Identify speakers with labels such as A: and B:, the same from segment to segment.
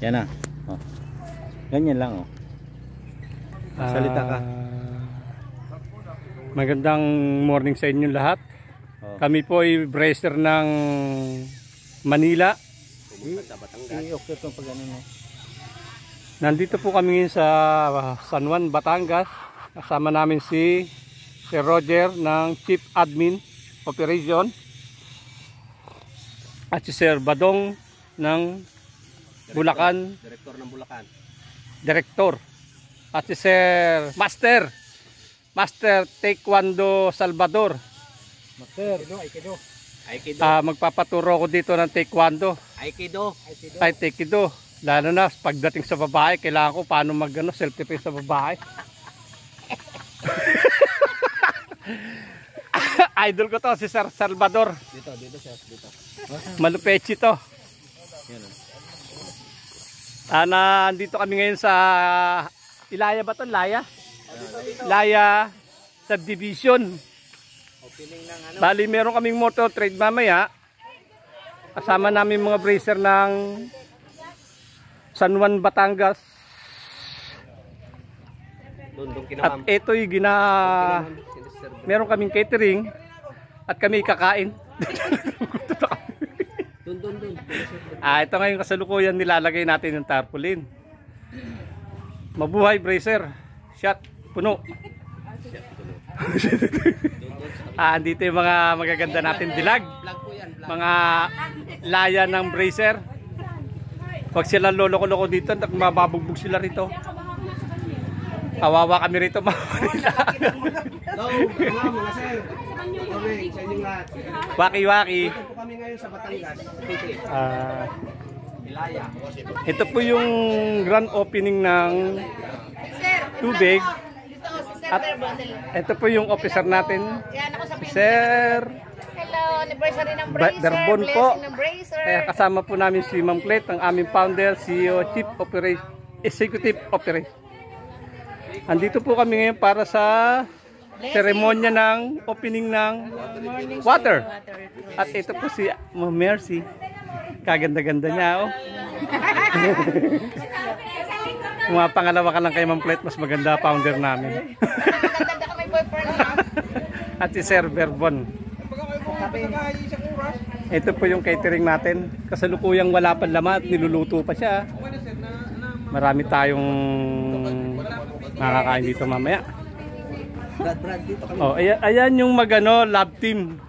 A: Yan na. Oh. Ganyan lang oh. Salita ka.
B: Magandang morning sa inyo lahat.
A: Oh.
B: Kami po ay bracer ng Manila.
A: Okay itong pag ano no.
B: Nandito po kami ngayon sa San Juan, Batangas. Kasama namin si Sir Roger ng Chief Admin Operation. At si Sir Badong ng Bulacan.
A: Direktor ng Bulacan.
B: Direktor. At si Sir Master Taekwondo Salvador.
A: Master. Aikido.
B: Magpapaturo ko dito ng Taekwondo.
A: Aikido.
B: Ay, Taekwondo. Lalo na pagdating sa babae, kailangan ko paano self-defense sa babae. Idol ko to, si Sir Salvador.
A: Dito siya, dito.
B: Malupechi to. Nandito kami ngayon sa Ilaya ba to? Ilaya Subdivision.
A: Opening ng ano?
B: Bali, meron kaming motor trade mamaya. Kasama namin mga bracer ng San Juan, Batangas. At ito'y meron kaming catering at kami kakain. Ito ngayon kasalukuyan nilalagay natin yung tarpaulin. Mabuhay bracer. Shot puno. Andito yung mga magaganda natin dilag. Mga laya ng bracer. Pag sila loloko-loko dito, mababugbog sila rito. Kawawa kami rito. Waki-waki.
A: Ito kami ngayon sa Batangas.
B: Ito po yung grand opening ng tubig. At ito po yung officer natin. Sir
C: Hello, anniversary ng Bracer.
B: Berbon po.
C: Ng Bracer.
B: Kasama po namin si Ma'am Clet, ang aming founder, CEO, Chief Operation, Executive Operation. Andito po kami ngayon para sa seremonya ng opening ng water. At ito po si Ma'am Mercy. Kaganda-ganda niya, oh. Kung mga pangalawa ka lang kay Ma'am Clet, mas maganda founder namin.
C: Maganda ka may boyfriend.
B: At si Sir Berbon. Ito po yung catering natin. Kasalukuyang wala pa laman at niluluto pa siya. Marami tayong makakain dito mamaya. Oh, ayan yung lab team.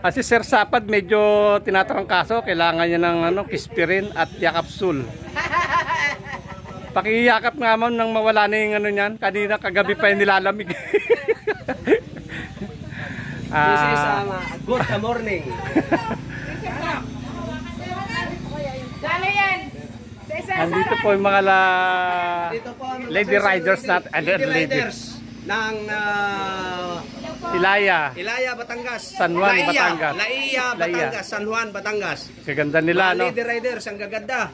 B: Kasi Sir Sapad medyo tinatrangkaso, kailangan niya ng kispirin at yakapsul. Pakiyakap nga mo nang mawala na yung niyan. Kanina kagabi pa yung nilalamig.
A: This is good morning.
B: Andito po yung mga lady riders natin.
A: Riders ng
B: Ilaya,
A: Batangas.
B: San Juan, Batangas.
A: Laia, Batangas, San Juan, Batangas.
B: Kaganda nila, no?
A: Lady riders, ang gaganda.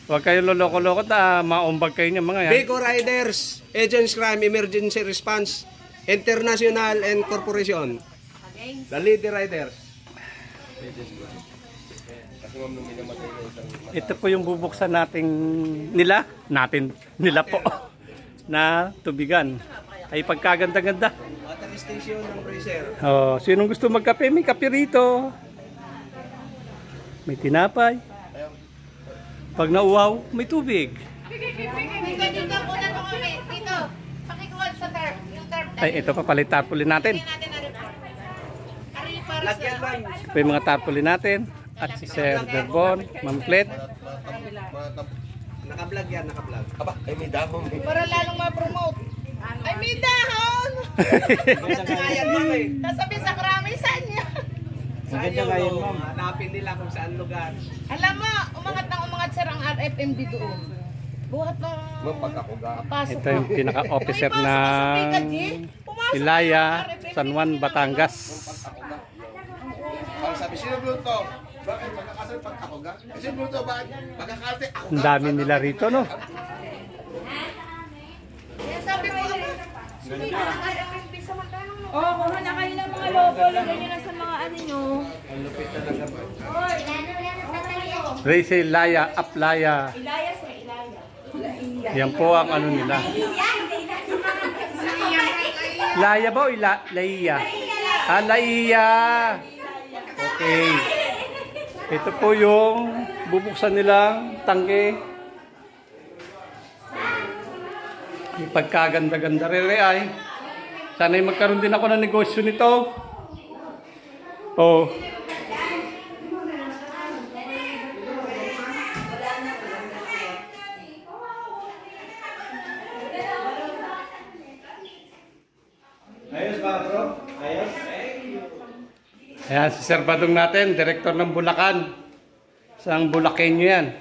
B: Huwag kayo loloko-loko, maumbag kayo niya mga yan.
A: Biko Riders, Agents Crime, Emergency Response, International and Corporation. The Lady Riders.
B: Ito po yung bubuksan nila po na tubigan. Ay pagkaganda-ganda.
A: Water station ng Bracer.
B: Oh, sinong gusto magkape? May kape rito. May tinapay. Pag nauwaw, may tubig.
C: Dito, una po kami. Dito, pakikuha sa tarp. Yung tarp.
B: Ay, ito pa palit tarpaulin natin.
A: Lagyan lang.
B: Ito yung mga tarpaulin natin. At si Sir Berbon, Ma'am Clet.
A: Naka-vlog yan, naka-vlog. Aba, ay may dahon.
C: Para lalong ma-promote. Ay, may dahon! Nasabi sa karamisan niya.
A: Maganda nga yun, ma'am. Hanapin nila kung saan lugar.
C: Alam mo, umangat sir ang RFMD doon. Buhat ng papasok.
B: Ito yung pinaka-officer ng Ilaya, San Juan, Batangas.
D: Sabi, sino Bluto? Bakit magkakasal pag ako ga? Sino Bluto? Bakit magkakarte ako ga?
B: Ang dami nila rito, no?
C: Sabi ko, sabi na ang RFMD sa magkano.
E: Oo, kuha na kayo ng mga logo. Lagyan nyo na sa mga ano nyo.
A: Ang lupit talaga ba?
C: Hoy, ano yan ang tatali ako?
B: Racel Laya, Aplaya. Yan po ang ano nila. Laya ba o Laiya? Ah, Laiya. Okay. Ito po yung bubuksan nilang tangke. Yung pagkaganda-ganda rin ay. Sana'y magkaroon din ako ng negosyo nito. Oh.
A: Ayos ba, bro? Ayos?
B: Ayan, si Sir Badong natin, direktor ng Bulacan. Isang Bulakenyo yan.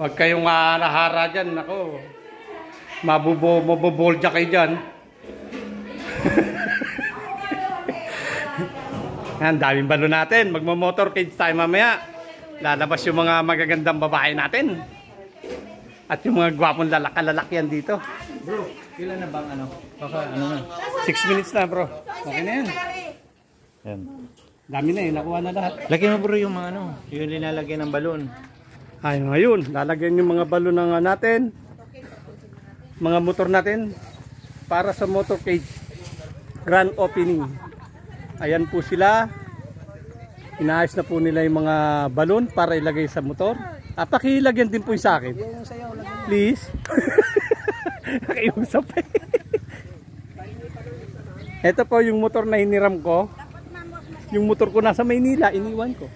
B: Huwag kayong mahara dyan. Ako, mabubolja kayo dyan. Yan, daming balo natin. Magmamotorcade tayo mamaya. Lalabas yung mga magagandang babae natin. At yung mga gwapong lalaki-lalakyan dito.
E: Bro, ilan na bang ano? Baka ano na?
B: 6 minutes na, bro. Okay na yan.
E: Yan.
B: Dami na eh, nakuha na lahat.
E: Lagyan mo bro yung mga ano, yung linalagyan ng balon.
B: Ay, ngayon, lalagyan yung mga balon ng natin. Mga motor natin para sa motorcade grand opening. Ayan po sila. Inaayos na po nila yung mga balon para ilagay sa motor. Pakilagyan din po yung sa akin. Please. Nakiusap eh. Ito po yung motor na hiniram ko. Yung motor ko nasa Maynila, iniwan ko.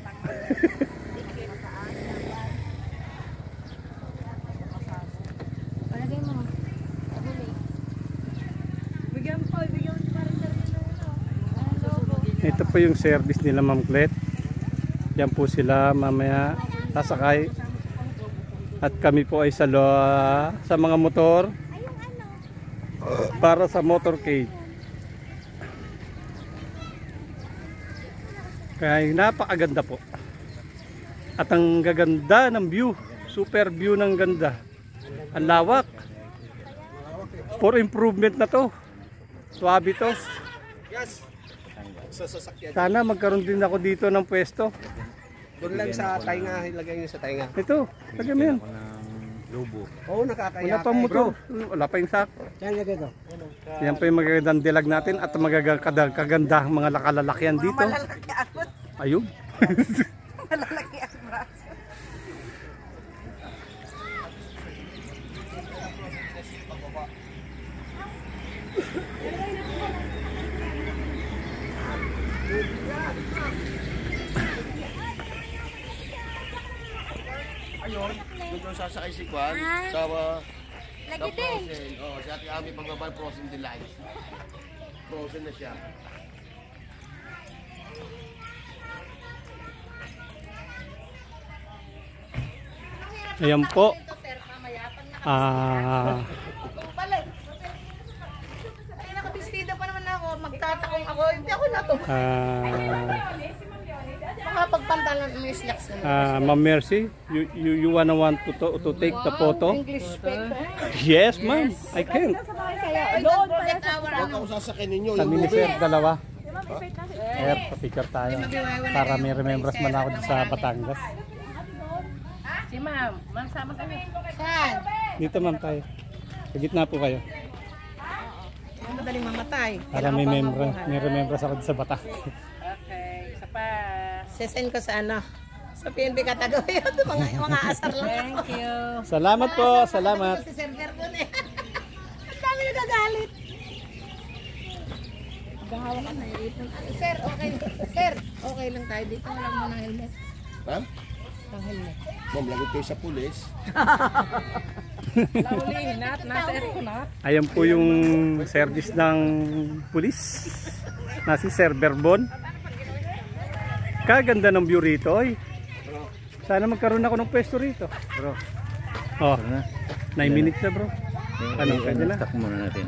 B: Ito po yung service nila, Ma'am Clet. Yan po sila mamaya sasakay. At kami po ay sa mga motor para sa motorcade. Kaya napakaganda po. At ang gaganda ng view. Super view ng ganda. Ang lawak. For improvement na to. Swabe to. Sana magkaroon din ako dito ng pwesto.
A: Doon lang sa tainga, ilagay niyo sa tainga.
B: Ito, lagyan mo yan.
A: Oo, nakakaya.
B: Wala pang motor. Wala pa yung sako.
A: Yan, lagay ito.
B: Yan po yung magagandang dilag natin at magaganda mga lakalalakyan dito.
C: Malalaki ako.
B: Ayun.
C: Malalaki ang braso.
D: Ayun, doon sasakay si Kwan sa
C: Lagi din.
D: Frozen. Oh, si Ate Ami pagbabal Frozen Delight. Frozen na siya.
B: Ayan po.
C: Ay, nakabistida pa naman ako. Magtatakong ako. Hindi ako nato. Makapagpantalan mo yung slacks naman.
B: Ma'am Mercy, you want to take the photo?
C: English paper.
B: Yes, ma'am. I can.
C: Ay, don't forget our
D: Huwag ako sasakay ninyo.
B: Kami ni Sir, dalawa. Sir, papicture tayo. Para may remembrance man ako sa Batangas.
C: Si ma'am, masama kami. Saan?
B: Dito, ma'am, tayo. Sa gitna po kayo.
C: Ang madaling mamatay.
B: Para may remembrance ako sa Batangas.
C: Okay, isa pa. Sesend ko sa ano? Sa PNB Katagawin. Mga asar lang. Thank you.
B: Salamat po, salamat.
C: Si Sir Vernon eh. Ang dami nagagalit. Gahawa ka na ipon. Sir, okay. Sir, okay lang tayo dito. Walang mo ng helmet.
D: Ma'am?
C: Ng helmet.
D: Ma'am, lagay kayo sa pulis.
C: Laulihin at nasa aircon na.
B: Ayan po yung service ng pulis na si Sir Berbon. Kaganda ng view rito, oy. Sana magkaroon ako ng pwesto rito.
E: Bro,
B: Oh,
E: na.
B: 9 minutes na, bro. Ano, pwede na?
E: Stop muna natin.